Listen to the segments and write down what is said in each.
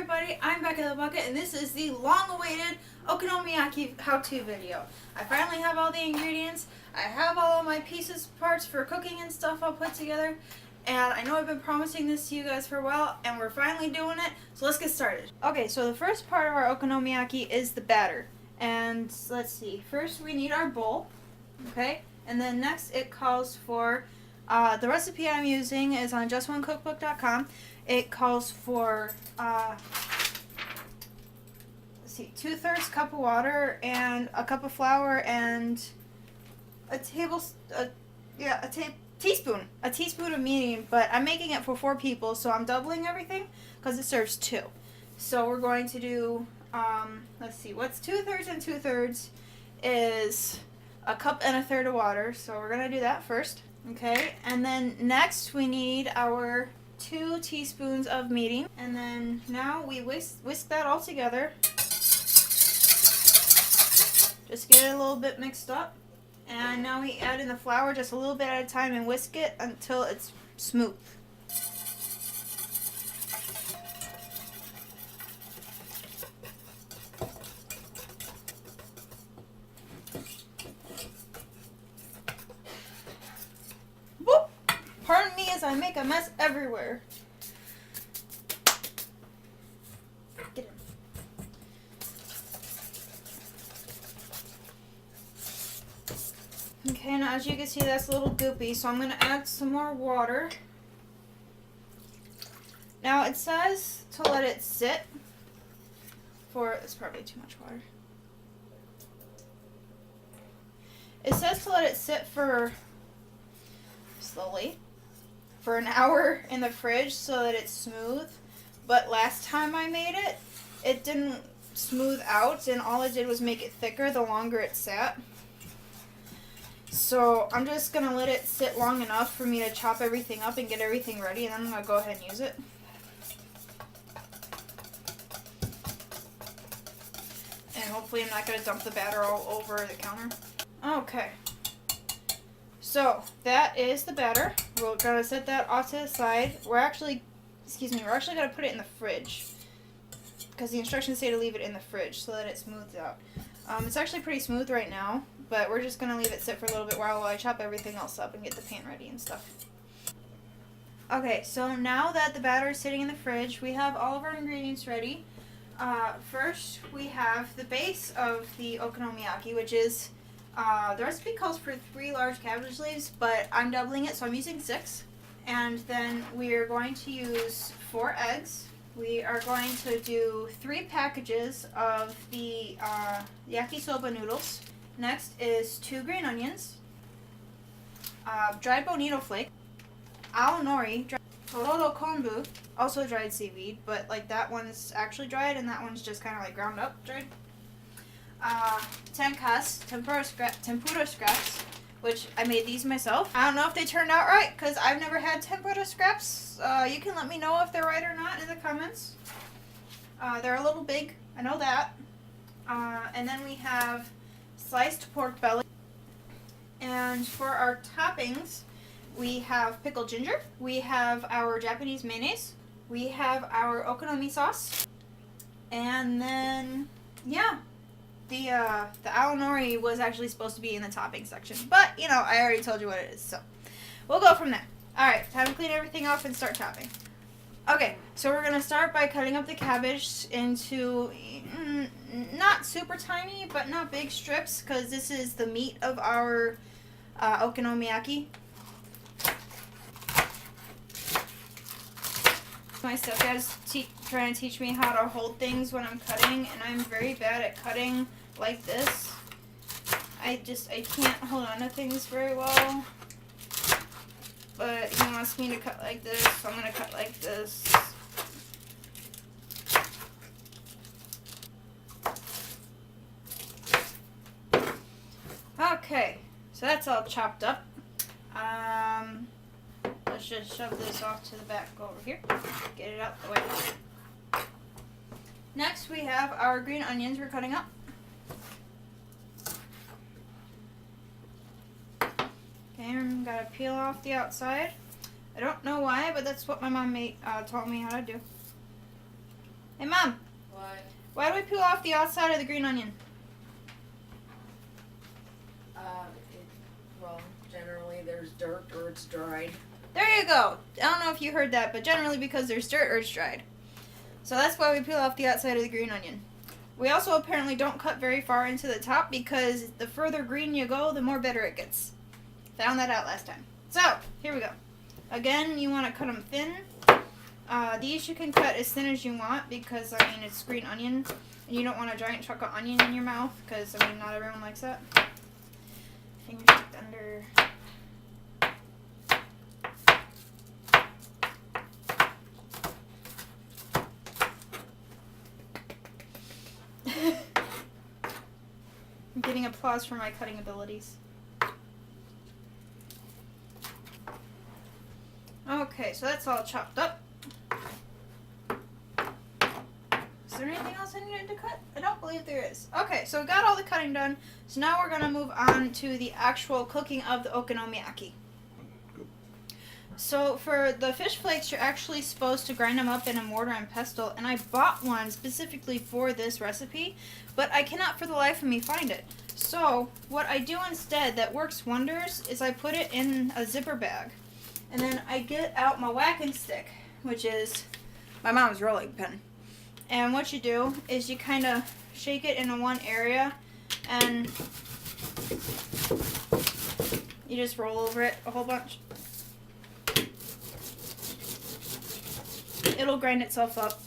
everybody, I'm back in the bucket and this is the long-awaited Okonomiyaki how-to video. I finally have all the ingredients, I have all of my parts for cooking and stuff all put together, and I know I've been promising this to you guys for a while and we're finally doing it, so let's get started. Okay, so the first part of our Okonomiyaki is the batter, and let's see, first we need our bowl, okay, and then next it calls for, the recipe I'm using is on justonecookbook.com. It calls for, let's see, 2/3 cup of water and a cup of flour and a teaspoon of medium, but I'm making it for 4 people, so I'm doubling everything because it serves 2. So we're going to do, let's see, what's 2/3 and 2/3 is a cup and a third of water, so we're going to do that first, okay? And then next we need our 2 teaspoons of medium, and then now we whisk that all together. Just get it a little bit mixed up, and now we add in the flour just a little bit at a time and whisk it until it's smooth. Whoop! Pardon me as I make a mess everywhere. Get in. Okay, now as you can see, that's a little goopy, so I'm going to add some more water. Now it says to let it sit for, it's probably too much water. It says to let it sit for, slowly, for an hour in the fridge so that it's smooth, but last time I made it, it didn't smooth out and all it did was make it thicker the longer it sat. So I'm just going to let it sit long enough for me to chop everything up and get everything ready, and then I'm going to go ahead and use it. And hopefully I'm not going to dump the batter all over the counter. Okay. So that is the batter. We're going to set that off to the side. We're actually going to put it in the fridge, because the instructions say to leave it in the fridge so that it smooths out. It's actually pretty smooth right now, but we're just going to leave it sit for a little bit while I chop everything else up and get the pan ready and stuff. Okay, so now that the batter is sitting in the fridge, we have all of our ingredients ready. First, we have the base of the okonomiyaki, which is, the recipe calls for 3 large cabbage leaves, but I'm doubling it, so I'm using 6. And then we are going to use 4 eggs. We are going to do 3 packages of the yakisoba noodles. Next is 2 green onions, dried bonito flake, aonori, tororo konbu, also dried seaweed, but like that one's actually dried and that one's just kind of like ground up dried. Tenkas, tempura scraps, which I made these myself. I don't know if they turned out right because I've never had tempura scraps. You can let me know if they're right or not in the comments. They're a little big, I know that. And then we have sliced pork belly. And for our toppings, we have pickled ginger. We have our Japanese mayonnaise. We have our okonomi sauce. And then, yeah. The aonori was actually supposed to be in the topping section, but, you know, I already told you what it is, so we'll go from there. Alright, time to clean everything off and start chopping. Okay, so we're going to start by cutting up the cabbage into not super tiny, but not big strips, because this is the meat of our okonomiyaki. My stepdad's trying to teach me how to hold things when I'm cutting, and I'm very bad at cutting like this. I can't hold on to things very well. But he wants me to cut like this, so I'm going to cut like this. Okay, so that's all chopped up. Let's just shove this off to the back over here. Get it out the way. Next, we have our green onions we're cutting up. Okay, I'm gonna peel off the outside. I don't know why, but that's what my mom taught me how to do. Hey, Mom. What? Why do we peel off the outside of the green onion? Well, generally there's dirt or it's dried. There you go. I don't know if you heard that, but generally because there's dirt or it's dried. So that's why we peel off the outside of the green onion. We also apparently don't cut very far into the top because the further green you go, the more bitter it gets. Found that out last time. So, here we go. Again, you want to cut them thin. These you can cut as thin as you want because, I mean, it's green onion. And you don't want a giant chunk of onion in your mouth because, I mean, not everyone likes that. Fingers tucked under. I'm getting applause for my cutting abilities. Okay, so that's all chopped up. Is there anything else I needed to cut? I don't believe there is. Okay, so we got all the cutting done. So now we're going to move on to the actual cooking of the okonomiyaki. So for the fish flakes, you're actually supposed to grind them up in a mortar and pestle. And I bought one specifically for this recipe, but I cannot for the life of me find it. So what I do instead that works wonders is I put it in a zipper bag. And then I get out my whacking stick, which is my mom's rolling pin. And what you do is you kind of shake it in one area and you just roll over it a whole bunch. It'll grind itself up.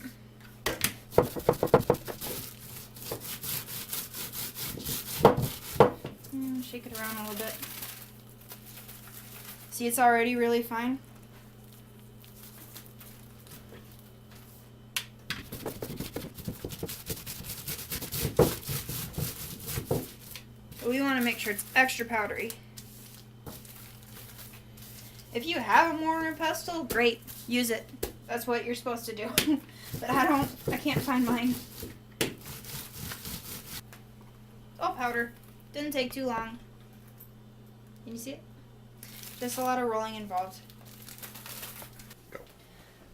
Shake it around a little bit. See, it's already really fine. But we want to make sure it's extra powdery. If you have a mortar and pestle, great, use it. That's what you're supposed to do. But I can't find mine. Oh, powder. Didn't take too long. Can you see it? Just a lot of rolling involved.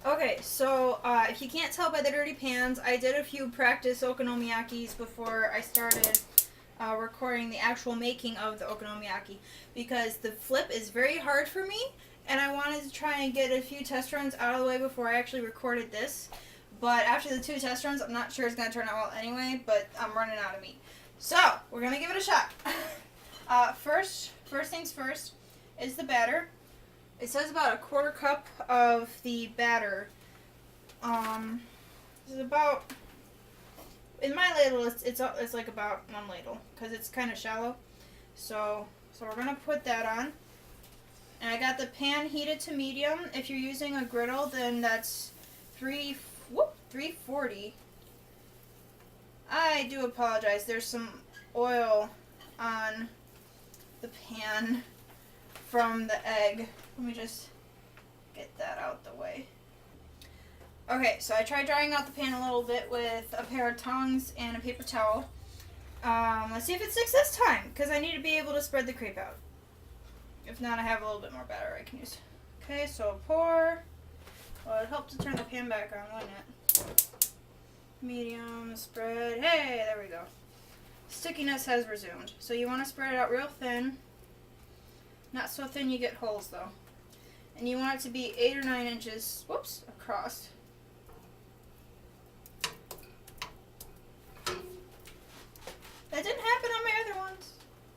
Okay, so if you can't tell by the dirty pans, I did a few practice okonomiyakis before I started recording the actual making of the okonomiyaki because the flip is very hard for me and I wanted to try and get a few test runs out of the way before I actually recorded this. But after the 2 test runs, I'm not sure it's going to turn out well anyway, but I'm running out of meat. So, we're going to give it a shot. First things first is the batter. It says about a 1/4 cup of the batter. This is about, in my ladle, it's like about 1 ladle because it's kind of shallow. So we're gonna put that on, and I got the pan heated to medium. If you're using a griddle, then that's 340. I do apologize. There's some oil on the pan from the egg. Let me just get that out the way. Okay, so I tried drying out the pan a little bit with a pair of tongs and a paper towel. Let's see if it sticks this time, because I need to be able to spread the crepe out. If not, I have a little bit more batter I can use. Okay, so pour. Well, it helped to turn the pan back on, wouldn't it? Medium, spread. Hey, there we go. Stickiness has resumed. So you want to spread it out real thin. Not so thin you get holes, though. And you want it to be 8 or 9 inches, across. That didn't happen on my other ones.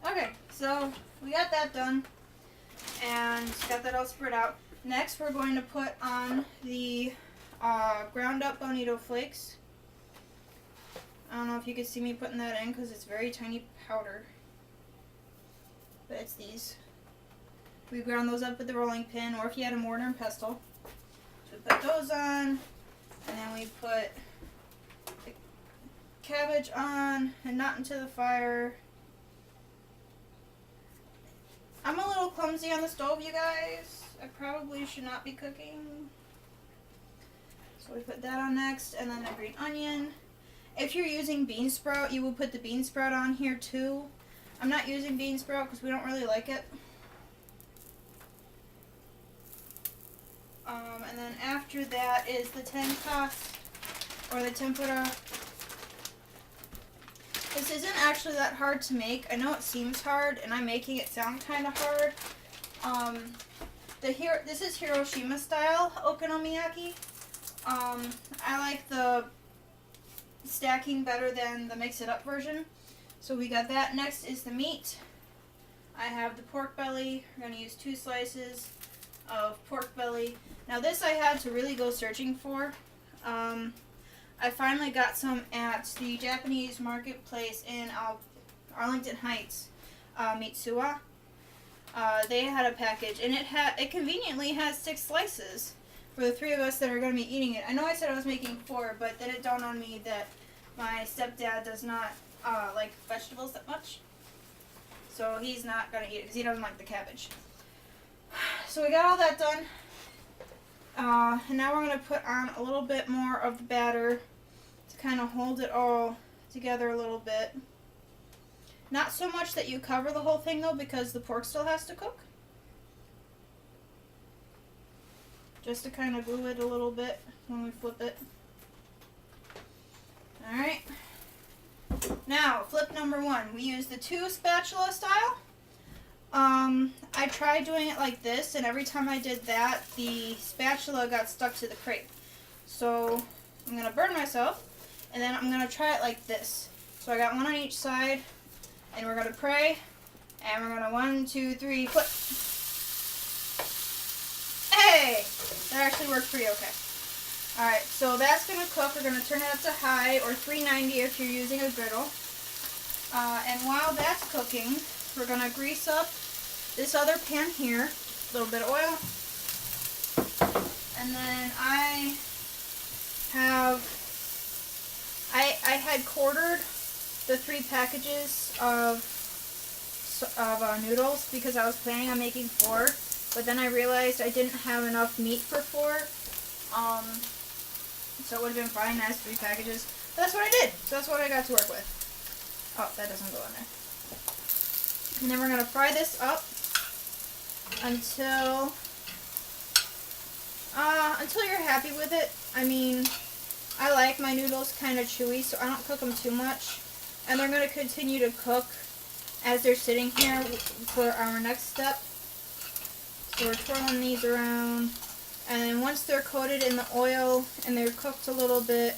Okay, so we got that done. And got that all spread out. Next, we're going to put on the ground up bonito flakes. I don't know if you can see me putting that in because it's very tiny powder. But it's these. We ground those up with the rolling pin, or if you had a mortar and pestle. So we put those on, and then we put the cabbage on, and not into the fire. I'm a little clumsy on the stove, you guys. I probably should not be cooking. So we put that on next, and then the green onion. If you're using bean sprout, you will put the bean sprout on here too. I'm not using bean sprout because we don't really like it. And then after that is the 10 toss. or the tempura. This isn't actually that hard to make. I know it seems hard, and I'm making it sound kind of hard. This is Hiroshima style okonomiyaki. I like the stacking better than the mix it up version. So we got that. Next is the meat. I have the pork belly. We're going to use 2 slices of pork belly. Now this I had to really go searching for. I finally got some at the Japanese marketplace in Arlington Heights, Mitsuwa. They had a package, and it conveniently has 6 slices for the 3 of us that are going to be eating it. I know I said I was making 4, but then it dawned on me that my stepdad does not like vegetables that much, so he's not going to eat it because he doesn't like the cabbage. So we got all that done. And now we're going to put on a little bit more of the batter to kind of hold it all together a little bit. Not so much that you cover the whole thing though, because the pork still has to cook. Just to kind of glue it a little bit when we flip it. Alright. Now, flip number 1. We use the 2 spatula style. I tried doing it like this, and every time I did that, the spatula got stuck to the crepe. So I'm going to burn myself, and then I'm going to try it like this. So I got 1 on each side, and we're going to pray, and we're going to 1, 2, 3, flip. Hey! That actually worked pretty okay. Alright, so that's going to cook. We're going to turn it up to high, or 390 if you're using a griddle. And while that's cooking, we're going to grease up this other pan here, a little bit of oil, and then I had quartered the 3 packages of noodles because I was planning on making 4, but then I realized I didn't have enough meat for 4, so it would have been fine as 3 packages, but that's what I did, so that's what I got to work with. Oh, that doesn't go in there. And then we're going to fry this up until you're happy with it. I mean, I like my noodles kind of chewy, so I don't cook them too much. And they're going to continue to cook as they're sitting here for our next step. So we're twirling these around. And then once they're coated in the oil and they're cooked a little bit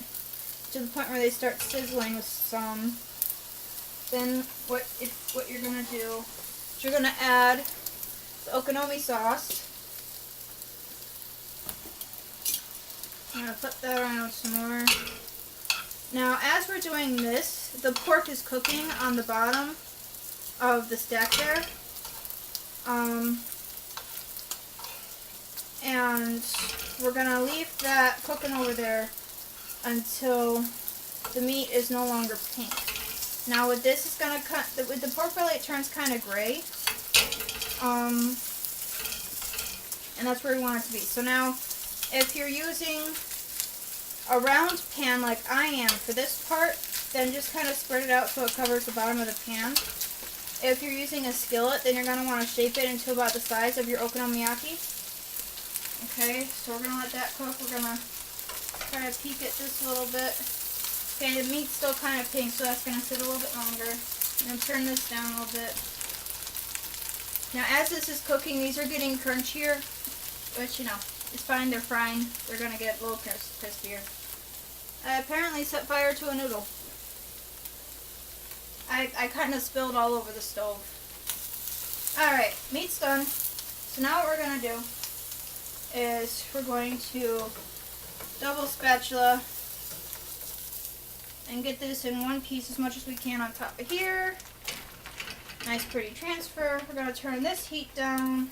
to the point where they start sizzling with some, then what you're going to do is you're going to add the okonomi sauce. I'm going to flip that around some more. Now, as we're doing this, the pork is cooking on the bottom of the stack there. And we're going to leave that cooking over there until the meat is no longer pink. Now with this, it's going to cut, with the pork belly it turns kind of gray. And that's where we want it to be. So now, if you're using a round pan like I am for this part, then just kind of spread it out so it covers the bottom of the pan. If you're using a skillet, then you're going to want to shape it into about the size of your okonomiyaki. Okay, so we're going to let that cook. We're going to try to peek it just a little bit. Okay, the meat's still kind of pink, so that's going to sit a little bit longer. I'm going to turn this down a little bit. Now, as this is cooking, these are getting crunchier, which, you know, it's fine. They're frying. They're going to get a little crispier. I apparently set fire to a noodle. I kind of spilled all over the stove. Alright, meat's done. So now what we're going to do is we're going to double spatula and get this in one piece as much as we can on top of here. Nice pretty transfer. We're going to turn this heat down.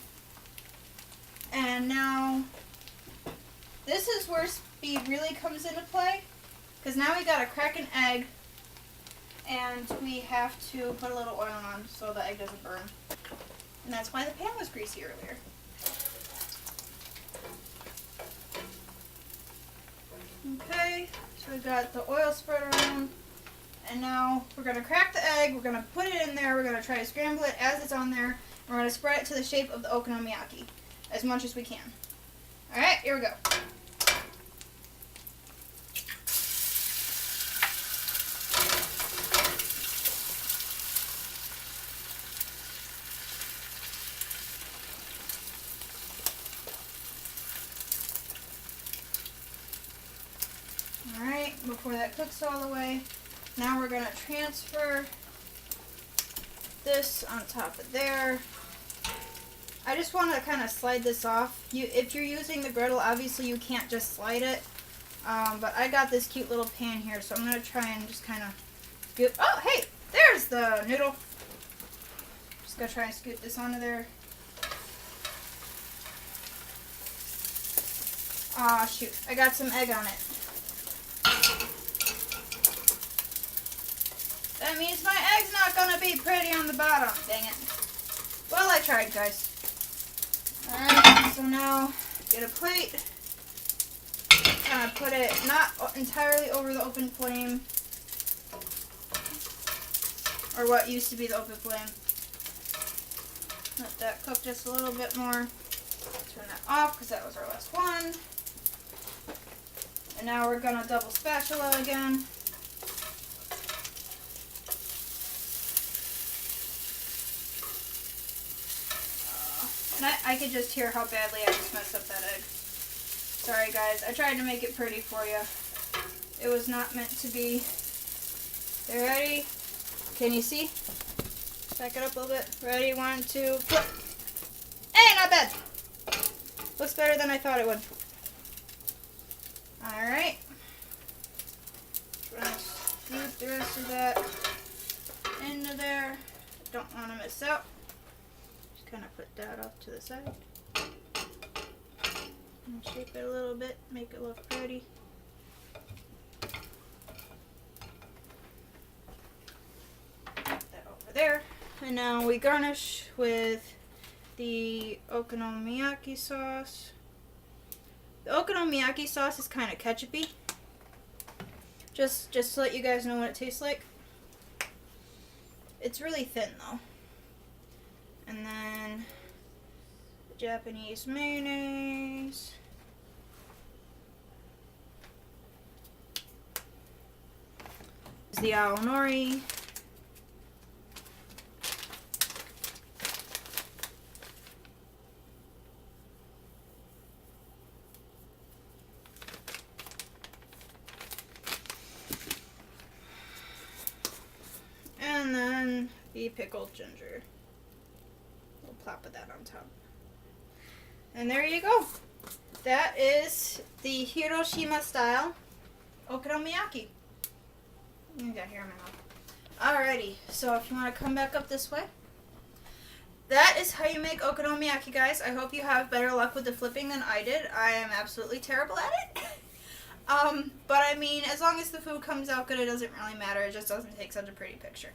And now this is where speed really comes into play, because now we got to crack an egg and we have to put a little oil on so the egg doesn't burn. And that's why the pan was greasy earlier. Okay, so we've got the oil spread around, and now we're going to crack the egg, we're going to put it in there, we're going to try to scramble it as it's on there, and we're going to spread it to the shape of the okonomiyaki as much as we can. Alright, here we go. Alright, before that cooks all the way, now we're going to transfer this on top of there. I just want to kind of slide this off. If you're using the griddle, obviously you can't just slide it. But I got this cute little pan here, so I'm going to try and just kind of scoop. Oh, hey, there's the noodle. Just going to try and scoop this onto there. Aw, shoot, I got some egg on it. That means my egg's not going to be pretty on the bottom, dang it. Well, I tried, guys. Alright, so now get a plate. Kind of put it not entirely over the open flame, or what used to be the open flame. Let that cook just a little bit more. Turn that off because that was our last one. And now we're going to double spatula again. And I could just hear how badly I just messed up that egg. Sorry guys, I tried to make it pretty for you. It was not meant to be. You ready? Can you see? Back it up a little bit. Ready? 1, 2, flip. Hey, not bad. Looks better than I thought it would. Alright. Gonna scoop the rest of that into there. Don't want to miss out. Just kind of put that off to the side. And shape it a little bit, make it look pretty. Put that over there. And now we garnish with the okonomiyaki sauce. The okonomiyaki sauce is kind of ketchup-y. Just to let you guys know what it tastes like. It's really thin though. And then Japanese mayonnaise. The aonori. And then the pickled ginger. We'll plop of that on top. And there you go. That is the Hiroshima style okonomiyaki. You got hair in my mouth. Alrighty, so if you want to come back up this way. That is how you make okonomiyaki, guys. I hope you have better luck with the flipping than I did. I am absolutely terrible at it. But I mean, as long as the food comes out good, it doesn't really matter. It just doesn't take such a pretty picture.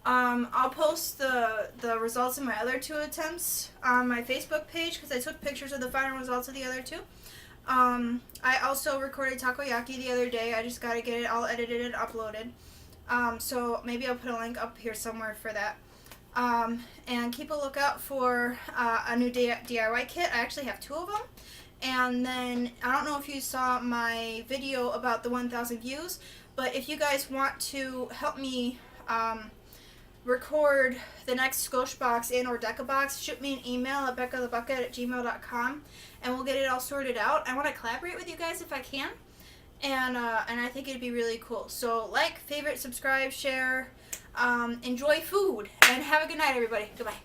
I'll post the results of my other 2 attempts on my Facebook page because I took pictures of the final results of the other 2. I also recorded takoyaki the other day. I just got to get it all edited and uploaded. So maybe I'll put a link up here somewhere for that. And keep a lookout for a new DIY kit. I actually have 2 of them. And then, I don't know if you saw my video about the 1,000 views, but if you guys want to help me record the next Skosh box and or Deca box, shoot me an email at beccathebucket@gmail.com and we'll get it all sorted out. I want to collaborate with you guys if I can, and I think it'd be really cool. So like, favorite, subscribe, share, enjoy food, and have a good night, everybody. Goodbye.